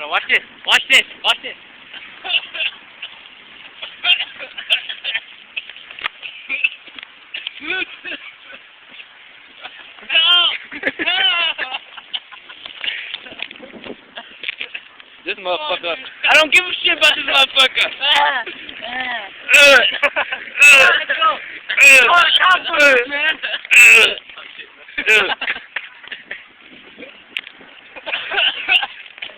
No, watch this. Watch this. Watch this. This motherfucker. I don't give a shit about this motherfucker. Let's go. Oh, the cops, man.